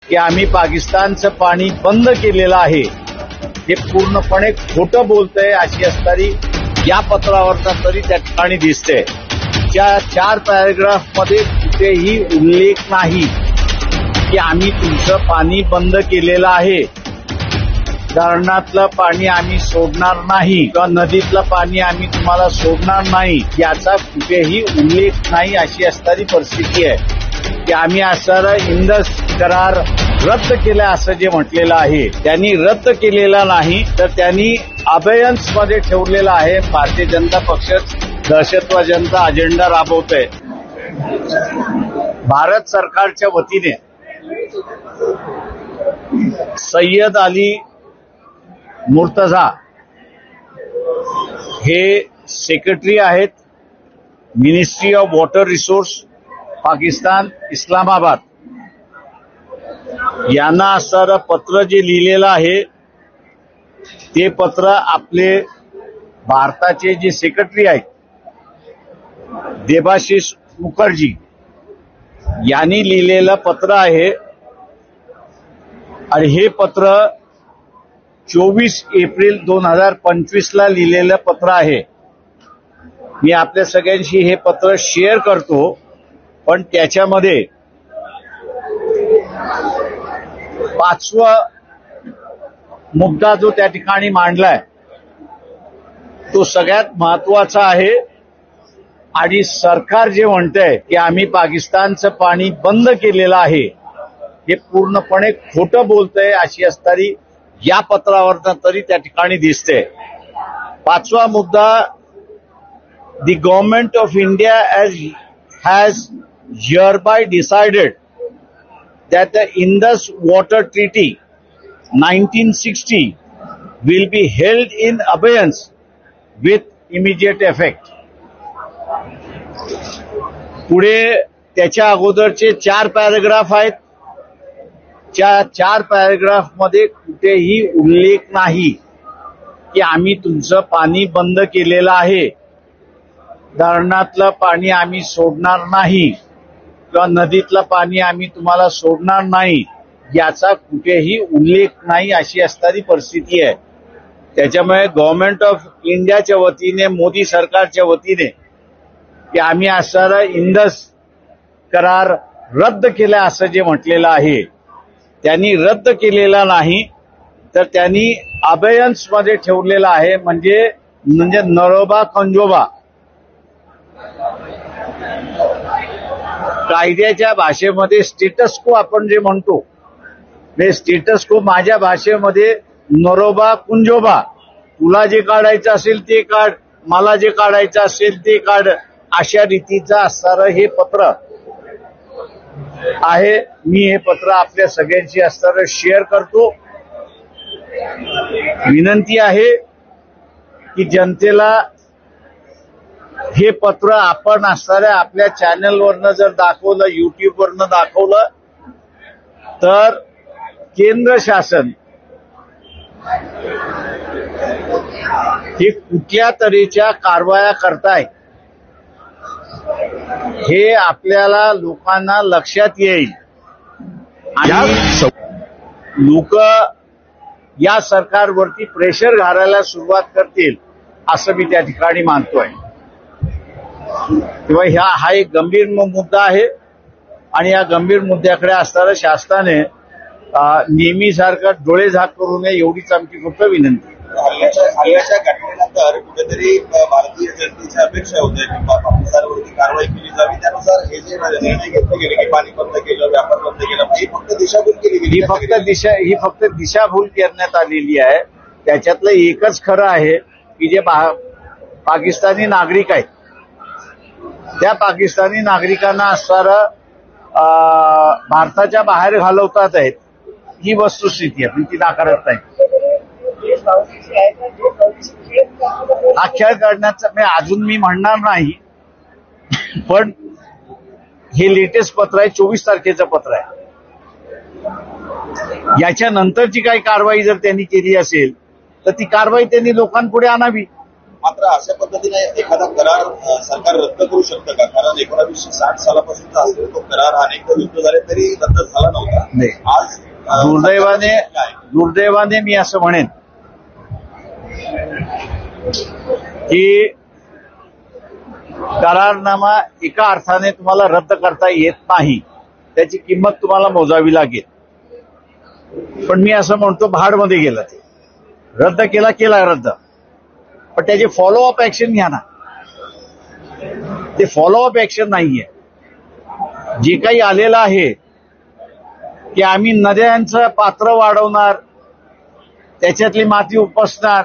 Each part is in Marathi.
की आम्ही पाकिस्तानचं पाणी बंद केलेलं आहे हे पूर्णपणे खोटं बोलतंय अशी असणारी या पत्रावरनं तरी त्या ठिकाणी दिसते. त्या 4 पॅराग्राफमध्ये कुठेही उल्लेख नाही की आम्ही तुमचं पाणी बंद केलेलं आहे, धरणातलं पाणी आम्ही सोडणार नाही किंवा नदीतलं पाणी आम्ही तुम्हाला सोडणार नाही याचा कुठेही उल्लेख नाही अशी असणारी परिस्थिती आहे. की आम्ही असणारा इंदस करार रद्द केला असं जे म्हटलेलं आहे त्यांनी रद्द केलेला नाही तर त्यांनी अबेयन्स मध्ये ठेवलेला आहे. भारतीय जनता पक्ष दहशतवाद्यांचा अजेंडा राबवतोय. भारत सरकारच्या वतीने सय्यद अली मुर्तजा हे सेक्रेटरी आहेत ministry of water resource Pakistan Islamabad यांना असणारं पत्र जे लिहिलेलं आहे ते पत्र आपले भारताचे जे सेक्रेटरी आहेत देबाशिष मुखर्जी यांनी लिहिलेलं पत्र आहे आणि हे पत्र 24 एप्रिल 2025 ला लिहिलेलं पत्र आहे. मी आपल्या सगळ्यांशी हे पत्र शेअर करतो, पण त्याच्यामध्ये 5वा मुद्दा जो त्या ठिकाणी मांडलाय तो सगळ्यात महत्वाचा आहे. आणि सरकार जे म्हणतंय की आम्ही पाकिस्तानचं पाणी बंद केलेलं आहे हे पूर्णपणे खोटं बोलतंय अशी असणारी या पत्रावरनं तरी त्या ठिकाणी दिसते. 5वा मुद्दा, the government of India has hereby decided that the Indus Water Treaty 1960 will be held in abeyance with immediate effect. पुढे त्याच्या अगोदरचे 4 पॅराग्राफ आहेत. त्या 4 पॅराग्राफ मध्ये कुठेही उल्लेख नाही की आम्ही तुमचं पाणी बंद केलेलं आहे, धरणातलं पाणी आम्ही सोडणार नाही किंवा नदीतलं पाणी आम्ही तुम्हाला सोडणार नाही याचा कुठेही उल्लेख नाही अशी असणारी परिस्थिती आहे. त्याच्यामुळे गव्हर्नमेंट ऑफ इंडियाच्या वतीने मोदी सरकारच्या वतीने की आम्ही असणारा इंदस करार रद्द केला असं जे म्हटलेलं आहे त्यांनी रद्द केलेला नाही तर त्यांनी अबेयन्स मध्ये ठेवलेला आहे. म्हणजे नरोबा कंजोबा कायद्याच्या भाषेमध्ये स्टेटस को आपण जे म्हणतो ते स्टेटस को माझ्या भाषेमध्ये नरोबा कुंजोबा, तुला जे काढायचं असेल ते काढ, मला जे काढायचं असेल ते काढ अशा रीतीचं असणारं हे पत्र आहे. मी हे पत्र आपल्या सगळ्यांशी असणारं शेअर करतो. विनंती आहे की जनतेला हे पत्र आपण असणाऱ्या आपल्या चॅनलवरनं जर दाखवलं, युट्यूबवरनं दाखवलं तर केंद्र शासन हे कुठल्या तऱ्हेच्या कारवाया करताय हे आपल्याला लोकांना लक्षात येईल आणि लोक या सरकारवरती प्रेशर घालायला सुरुवात करतील असं मी त्या ठिकाणी मानतोय. तेव्हा हा एक गंभीर मुद्दा आहे आणि या गंभीर मुद्द्याकडे असणाऱ्या शासनाने नेहमीसारखं डोळे झाक करू नये एवढीच आमची फक्त विनंती. हल्ल्याच्या घटनेनंतर कुठेतरी भारतीय जनतेची अपेक्षा होते की पाकिस्तानवरती कारवाई केली जावी. त्यानुसार हे जे निर्णय घेतले गेले की पाणी बंद केलं, व्यापार बंद केला, ही फक्त दिशाभूल केली गेली. ही फक्त दिशाभूल करण्यात आलेली आहे. त्याच्यातलं एकच खरं आहे की जे पाकिस्तानी नागरिक आहेत त्या पाकिस्तानी नागरिकांना असणारं भारताच्या बाहेर घालवतात आहेत ही वस्तुस्थिती आहे, पण ती नाकारत नाही. हा खेळ काढण्याचं अजून मी म्हणणार नाही, पण हे लेटेस्ट पत्र आहे, 24 तारखेचं पत्र आहे. याच्यानंतरची काही कारवाई जर त्यांनी केली असेल तर ती कारवाई त्यांनी लोकांपुढे आणावी. मात्र अशा पद्धतीने एखादा करार सरकार रद्द करू शकतं का? कारण 1960 सालापासूनचा असलेला तो करार अनेकदा युद्ध झाले तरी रद्द झाला नव्हता. नाही. आज दुर्दैवाने मी असं म्हणेन की करारनामा एका अर्थाने तुम्हाला रद्द करता येत नाही, त्याची किंमत तुम्हाला मोजावी लागेल. पण मी असं म्हणतो भाडमध्ये गेलं, ते रद्द केला रद्द, पण त्याची फॉलोअप ऍक्शन घ्या ना. ते फॉलोअप ऍक्शन नाहीये. जे काही आलेलं आहे की आम्ही नद्यांचं पात्र वाढवणार, त्याच्यातली माती उपसणार,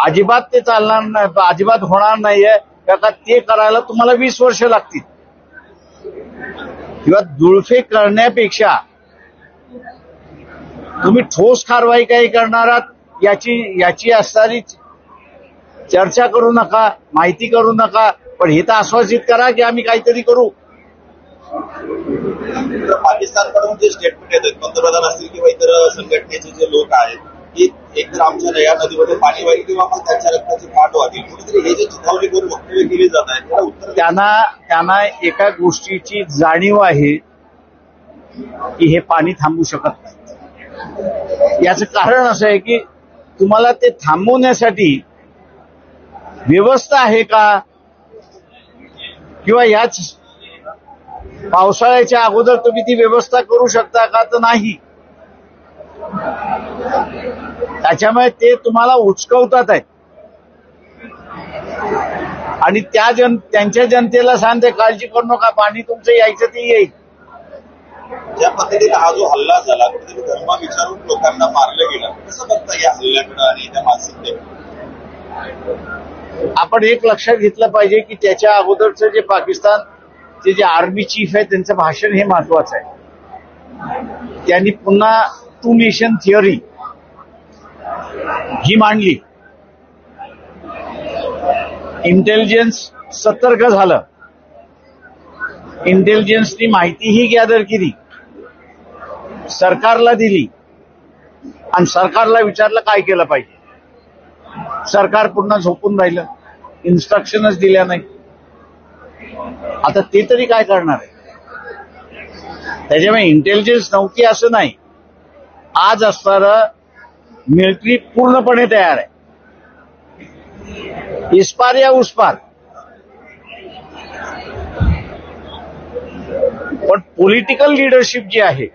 अजिबात ते चालणार नाही, अजिबात होणार नाहीये. का ते करायला तुम्हाला 20 वर्ष लागतील. किंवा जुळफे करण्यापेक्षा तुम्ही ठोस कारवाई काही करणार आहात याची असणारी चर्चा करू नका, माहिती करू नका, पण हे तर आश्वासित करा की आम्ही काहीतरी करू. पाकिस्तानकडून जे स्टेटमेंट येतात पंतप्रधान असतील किंवा इतर संघटनेचे जे लोक आहेत की एकतर आमच्या या नदीमध्ये पाणी वाईल किंवा मग त्यांच्या रक्ताची पाठ वाढेल, कुठेतरी हे जे चिथावणी करून वक्तव्य केली जात आहेत त्याला उत्तर त्यांना एका गोष्टीची जाणीव आहे की हे पाणी थांबू शकत नाही. याचं कारण असं आहे की तुम्हाला ते थांबवण्यासाठी व्यवस्था आहे का, किंवा याच पावसाळ्याच्या अगोदर तुम्ही ती व्यवस्था करू शकता का, तर नाही. त्याच्यामुळे ते तुम्हाला उचकवतात आहेत आणि त्यांच्या जनतेला सांगते काळजी करू नका, पाणी तुमचं यायचं ते येईल. ज्या पद्धतीने हा जो हल्ला झाला, कुठेतरी धर्म विचारून लोकांना मारलं गेलं, कसं बघता या हल्ल्याकडे आणि त्या मानसिकतेकडे? आपण एक लक्षात घेतलं पाहिजे की त्याच्या अगोदरचं जे पाकिस्तानचे जे आर्मी चीफ आहे त्यांचं भाषण हे महत्वाचं आहे. त्यांनी पुन्हा 2 नेशन थिअरी ही मांडली. इंटेलिजन्स सतर्क झालं, इंटेलिजन्सनी माहितीही गॅदर केली, सरकारला दिली आणि सरकारला विचारलं काय केलं पाहिजे. सरकार पुन्हा झोपून राहिलं, इन्स्ट्रक्शनच दिल्या नाही. आता ते तरी काय करणार आहे. त्याच्यामुळे इंटेलिजन्स नव्हती असं नाही. आज असणारं मिलिटरी पूर्णपणे तयार आहे, इस्पार या उसपार. पण पॉलिटिकल लिडरशिप जी आहे,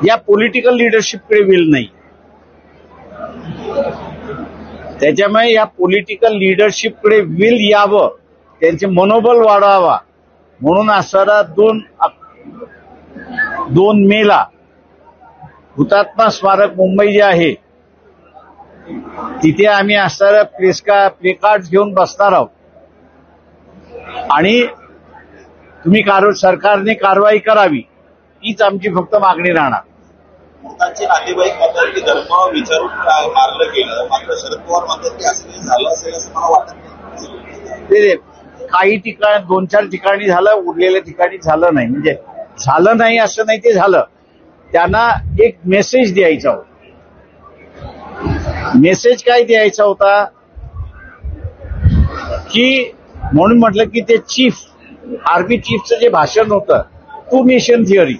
या पॉलिटिकल लिडरशिपकडे विल नाही. त्याच्यामुळे या पॉलिटिकल लिडरशिपकडे विल यावं, त्यांचे मनोबल वाढावा म्हणून असणारा 2 मेला हुतात्मा स्मारक मुंबई जे आहे तिथे आम्ही असणाऱ्या प्लेकार्ड घेऊन बसणार आहोत आणि तुम्ही सरकारने कारवाई करावी हीच आमची फक्त मागणी राहणार. त्यांचे नातेवाईक म्हणतात की धर्म विचारून मारलं गेलं, मात्र शरद पवार म्हणतात की असं झालं असेल असं मला वाटत नाही. काही ठिकाणी 2-4 ठिकाणी झालं, उरलेल्या ठिकाणी झालं नाही. म्हणजे झालं नाही असं नाही, ते झालं. त्यांना एक मेसेज द्यायचा होता. मेसेज काय द्यायचा होता की म्हणून म्हटलं की ते आर्मी चीफचं जे भाषण होतं 2 नेशन थिअरी.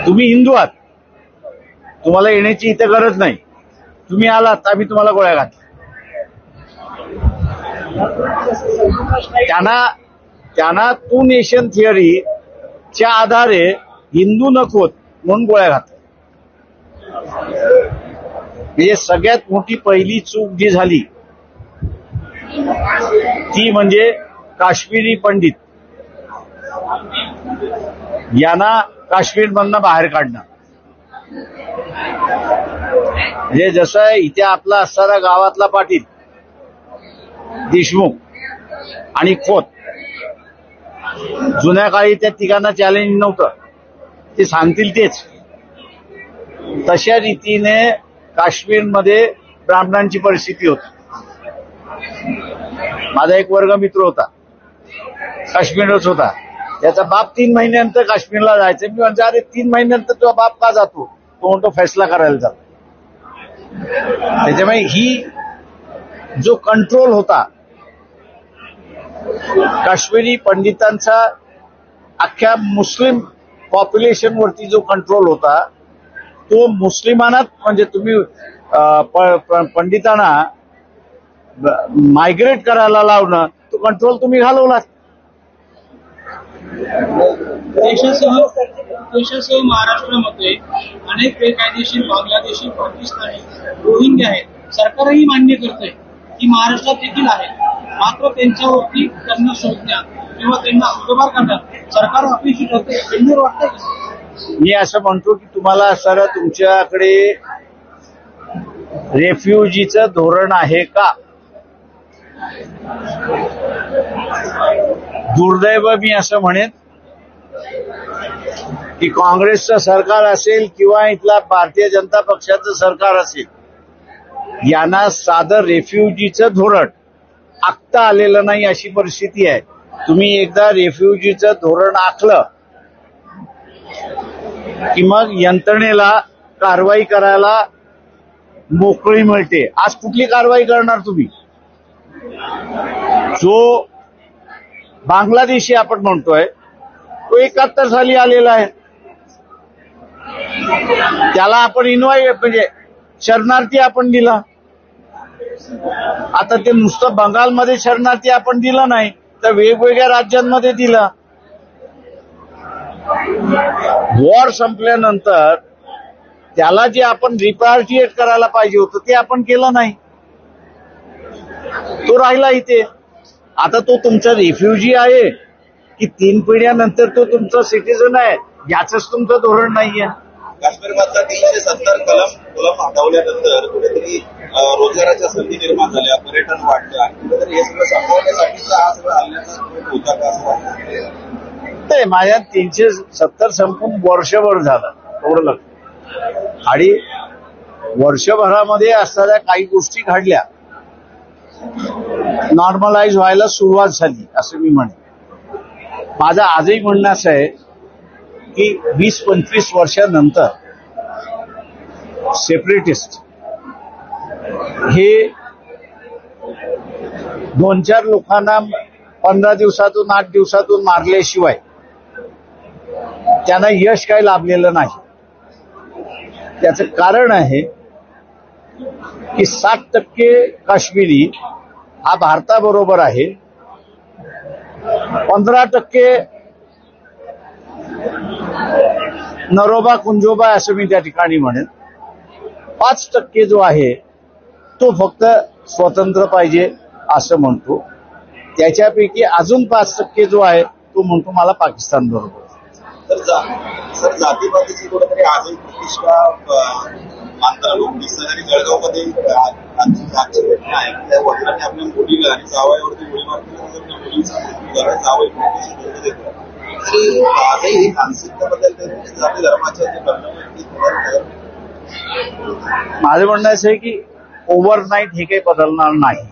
तुम्ही हिंदू आहात, तुम्हाला येण्याची इथं गरज नाही, तुम्ही आलात आम्ही तुम्हाला गोळ्या घातल्या. त्यांना 2 नेशन थिअरीच्या आधारे हिंदू नकोत म्हणून गोळ्या घातल्या. म्हणजे सगळ्यात मोठी पहिली चूक जी झाली ती म्हणजे काश्मीरी पंडित यांना काश्मीरमधनं बाहेर काढणं. म्हणजे जसं इथे आपला असणारा गावातला पाटील देशमुख आणि खोत, जुन्या काळी त्या तिघांना चॅलेंज नव्हतं, ते सांगतील तेच. तशा रीतीने काश्मीरमध्ये ब्राह्मणांची परिस्थिती होती. माझा एक वर्गमित्र होता, काश्मीरच होता. त्याचा बाप 3 महिन्यानंतर काश्मीरला जायचं. मी म्हणतो अरे 3 महिन्यानंतर तुझा बाप का जातो? तो म्हणतो फैसला करायला जातो. त्याच्यामुळे ही जो कंट्रोल होता काश्मीरी पंडितांचा अख्ख्या मुस्लिम पॉप्युलेशनवरती जो कंट्रोल होता तो मुस्लिमांना म्हणजे तुम्ही पंडितांना मायग्रेट करायला लावणं तो कंट्रोल तुम्ही घालवला. देशासह महाराष्ट्रामध्ये अनेक बेकायदेशीर बांगलादेशी पाकिस्तानी रोहिंग्या आहेत. सरकारही मान्य करतंय की महाराष्ट्रात देखील आहे. मात्र त्यांच्यावरती त्यांना शोधण्यात किंवा त्यांना हद्दपार करण्यात सरकार अपयशी ठरते. गंभीर वाटतंय. मी असं म्हणतो की तुम्हाला सर तुमच्याकडे रेफ्युजीचं धोरण आहे का? दुर्दैव मी असं म्हणेन की काँग्रेसचं सरकार असेल किंवा इथला भारतीय जनता पक्षाचं सरकार असेल यांना साधं रेफ्युजीचं धोरण आखता आलेलं नाही अशी परिस्थिती आहे. तुम्ही एकदा रेफ्युजीचं धोरण आखलं की मग यंत्रणेला कारवाई करायला मोकळी मिळते. आज कुठली कारवाई करणार तुम्ही? जो बांगलादेशी आपण म्हणतोय तो 71 साली आलेला आहे. त्याला आपण म्हणजे शरणार्थी आपण दिला. आता ते नुसतं बंगालमध्ये शरणार्थी आपण दिलं नाही तर वेगवेगळ्या राज्यांमध्ये दिलं. वॉर संपल्यानंतर त्याला जे आपण रिपार्टिएट करायला पाहिजे होतं ते आपण केलं नाही. तो राहिला इथे. आता तो तुमचा रेफ्युजी आहे की 3 पिढ्यानंतर तो तुमचा सिटीजन आहे याचंच तुमचं धोरण नाहीये. काश्मीरमधला 370 कलम हटवल्यानंतर कुठेतरी रोजगाराच्या संधी निर्माण झाल्या, पर्यटन वाढलं आणि कुठेतरी हे सगळं संपवण्यासाठीचा हा सगळं हल्ल्याचा होता का असं वाटतं? ते माझ्या 370 संपून वर्षभर झालं एवढं लक्ष. आणि वर्षभरामध्ये असणाऱ्या काही गोष्टी घडल्या नॉर्मलाइज व्हायला सुरुवात झाली असं मी म्हणेन. माझं आजही म्हणणं असं आहे की 20-25 वर्षानंतर सेपरेटिस्ट हे 2-4 लोकांना 15 दिवसातून 8 दिवसातून मारल्याशिवाय त्यांना यश काही लाभलेलं नाही. त्याचं कारण आहे की 60% काश्मीरी हा भारताबरोबर आहे, 15% नरोबा कुंजोबा असं मी त्या ठिकाणी म्हणेन, 5% जो आहे तो फक्त स्वतंत्र पाहिजे असं म्हणतो. त्याच्यापैकी अजून 5% जो आहे तो म्हणतो मला पाकिस्तान बरोबर. तर जातीपातीची कुठेतरी आजही प्रतिष्ठा मानताना लोक दिसतात आणि जळगावमध्ये आजची घटना आहे त्या वडिलांनी आपल्या मुलीला आणि जावयावरती गोळीबार केल्यानंतर मुलीचा मृत्यू झाला. जावई मोठीशी बोलू देतात तरी आजही ही मानसिकता बदलते. जाती धर्माच्या जे परिणाम माझं म्हणणं असं आहे की ओव्हरनाईट हे काही बदलणार नाही.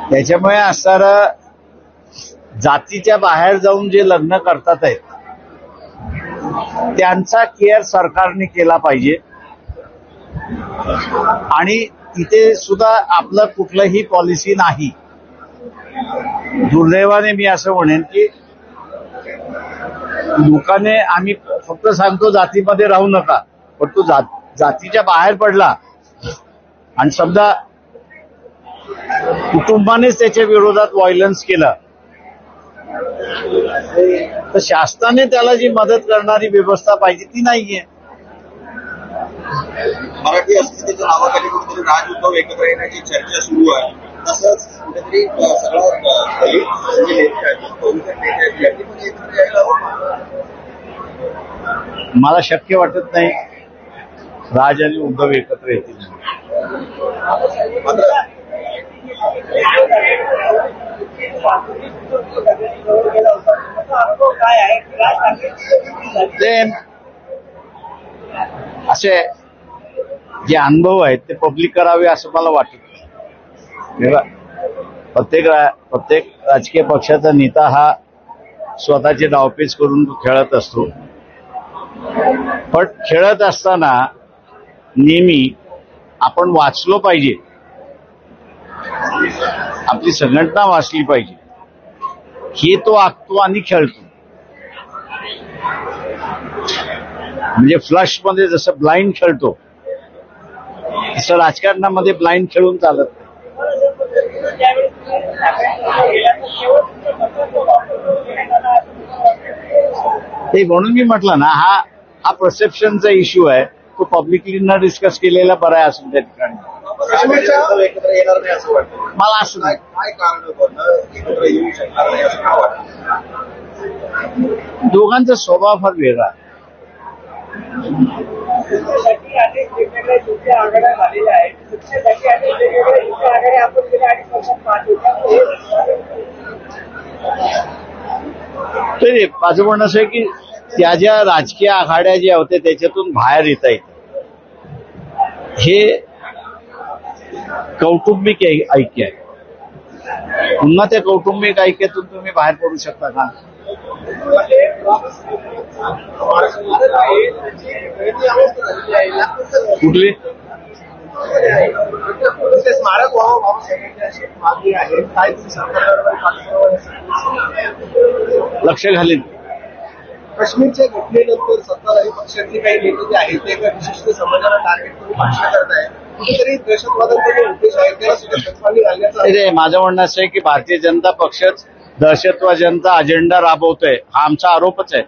त्याच्यामुळे असणारं जातीच्या बाहेर जाऊन जे लग्न करतात आहेत त्यांचा केअर सरकारने केला पाहिजे. आणि तिथे सुद्धा आपलं कुठलंही पॉलिसी नाही. दुर्दैवाने मी असं म्हणेन की लोकांनी आम्ही फक्त सांगतो जातीमध्ये राहू नका, पण तो जातीच्या बाहेर पडला आणि समजा कुटुंबानेच त्याच्या विरोधात व्हायलन्स केलं तर शासनाने त्याला जी मदत करणारी व्यवस्था पाहिजे ती नाहीये. मराठी अस्मितेच्या नावाखाली कुठेतरी राज उद्धव एकत्र येण्याची चर्चा सुरू आहे. तसंच कुठेतरी सगळं दलित जे नेते आहेत बहुजन नेते आहेत यांनी पण एकत्र यायला हवं. मला शक्य वाटत नाही राज आणि उद्धव एकत्र येतील. मात्र ते असे जे अनुभव आहेत ते पब्लिक करावे असं मला वाटत नाही. प्रत्येक राजकीय पक्षाचा नेता हा स्वतःचे डावपेच करून तो खेळत असतो. पण खेळत असताना नेहमी आपण वाचलो पाहिजे, आपली संघटना वाचली पाहिजे. हे तो आखतो आणि खेळतो. म्हणजे फ्लश मध्ये जसं ब्लाइंड खेळतो तसं राजकारणामध्ये ब्लाइंड खेळून चालत नाही. ते म्हणून मी म्हटलं ना, हा परसेप्शनचा इश्यू आहे. तो पब्लिकली न डिस्कस केलेला बरा आहे असून त्या ठिकाणी. एकत्र येणार नाही असं वाटतं. मला असं नाही. काय कारण एकत्र येऊ शकणार नाही असं का वाटतं? दोघांचा स्वभाव फार वेगळा आहे. पक्षासाठी अनेक वेगवेगळ्या युती आघाड्या झालेल्या आहेत. पक्षासाठी अनेक वेगवेगळ्या युती आघाड्या आपण गेल्या 2.5 वर्षात पाहतो. तरी माझं म्हणणं असं आहे की त्या ज्या राजकीय आघाड्या ज्या होत्या त्याच्यातून बाहेर येता येतं. हे कौटुंबिक ऐक्य आहे. पुन्हा त्या कौटुंबिक ऐक्यातून तुम्ही बाहेर पडू शकता का? कुठली स्मारक व्हावं मागणी आहे. काय लक्ष घालेल. काश्मीरच्या घटनेनंतर सत्ताधारी पक्षातले काही नेते जे आहेत ते एका विशिष्ट समाजाला टार्गेट करून भाषण करताय. कुठेतरी दहशतवादाचा उद्देश आहे त्याला सुद्धा खतपाणी घालण्याचा. माझं म्हणणं असं आहे की भारतीय जनता पक्षच दहशतवाद्यांचा अजेंडा राबवतोय, हा आमचा आरोपच आहे.